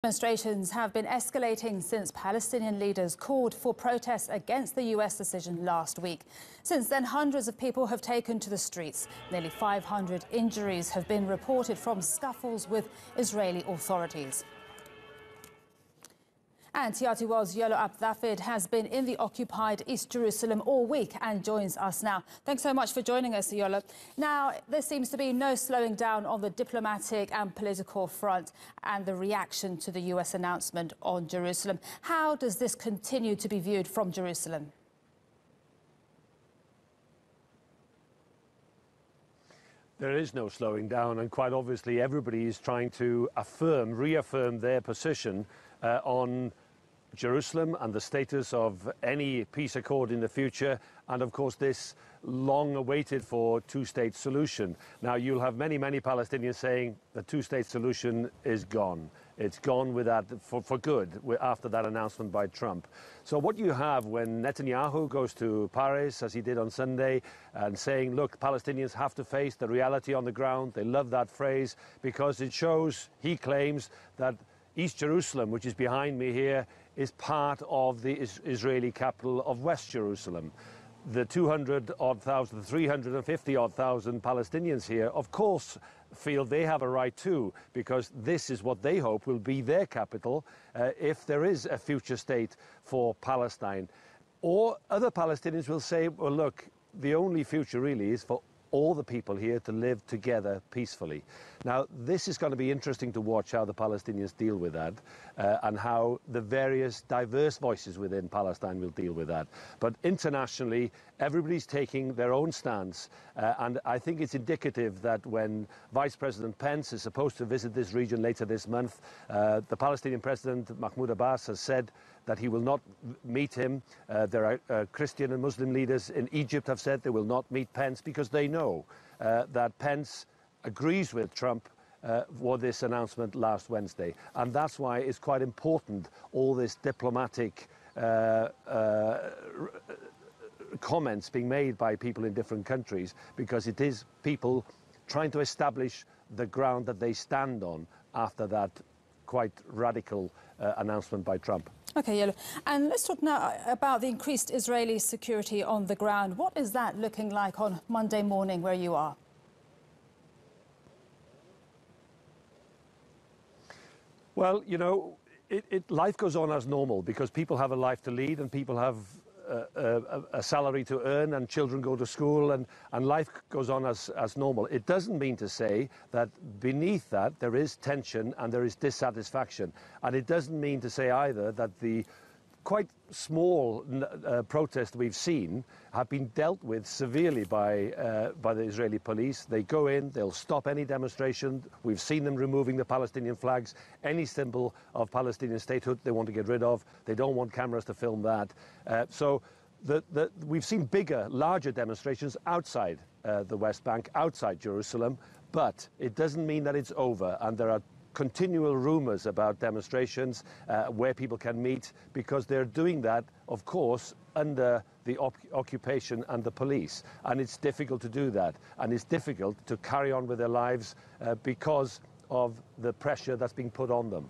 Demonstrations have been escalating since Palestinian leaders called for protests against the U.S. decision last week. Since then, hundreds of people have taken to the streets. Nearly 500 injuries have been reported from scuffles with Israeli authorities. And TRT1's Iolo Dafydd has been in the occupied East Jerusalem all week and joins us now. Thanks so much for joining us, Iolo. Now, there seems to be no slowing down on the diplomatic and political front and the reaction to the US announcement on Jerusalem. How does this continue to be viewed from Jerusalem? There is no slowing down, and quite obviously everybody is trying to reaffirm their position on Jerusalem and the status of any peace accord in the future, and of course this long-awaited for two-state solution. Now, you'll have many Palestinians saying the two-state solution is gone. It's gone with that for good after that announcement by Trump. So what you have when Netanyahu goes to Paris, as he did on Sunday, and saying, look, Palestinians have to face the reality on the ground. They love that phrase because it shows, he claims, that East Jerusalem, which is behind me here, is part of the Israeli capital of West Jerusalem. The 200-odd thousand, 350-odd thousand Palestinians here, of course, feel they have a right too, because this is what they hope will be their capital if there is a future state for Palestine. Or other Palestinians will say, well, look, the only future really is for all the people here to live together peacefully. Now, this is going to be interesting to watch how the Palestinians deal with that and how the various diverse voices within Palestine will deal with that. But internationally, everybody's taking their own stance. And I think it's indicative that when Vice President Pence is supposed to visit this region later this month, the Palestinian President Mahmoud Abbas has said that he will not meet him. There are Christian and Muslim leaders in Egypt have said they will not meet Pence because they know that Pence agrees with Trump for this announcement last Wednesday. And that's why it's quite important, all this diplomatic comments being made by people in different countries, because it is people trying to establish the ground that they stand on after that quite radical announcement by Trump. OK, Iolo. And let's talk now about the increased Israeli security on the ground. What is that looking like on Monday morning where you are? Well, you know, life goes on as normal because people have a life to lead and people have a salary to earn and children go to school and life goes on as normal. It doesn't mean to say that beneath that there is tension and there is dissatisfaction. And it doesn't mean to say either that the quite small protests we've seen have been dealt with severely by the Israeli police. They go in, they'll stop any demonstration. We've seen them removing the Palestinian flags, any symbol of Palestinian statehood they want to get rid of. They don't want cameras to film that. So we've seen bigger, larger demonstrations outside the West Bank, outside Jerusalem, but it doesn't mean that it's over, and there are continual rumours about demonstrations where people can meet, because they're doing that, of course, under the occupation and the police. And it's difficult to do that. And it's difficult to carry on with their lives because of the pressure that's being put on them.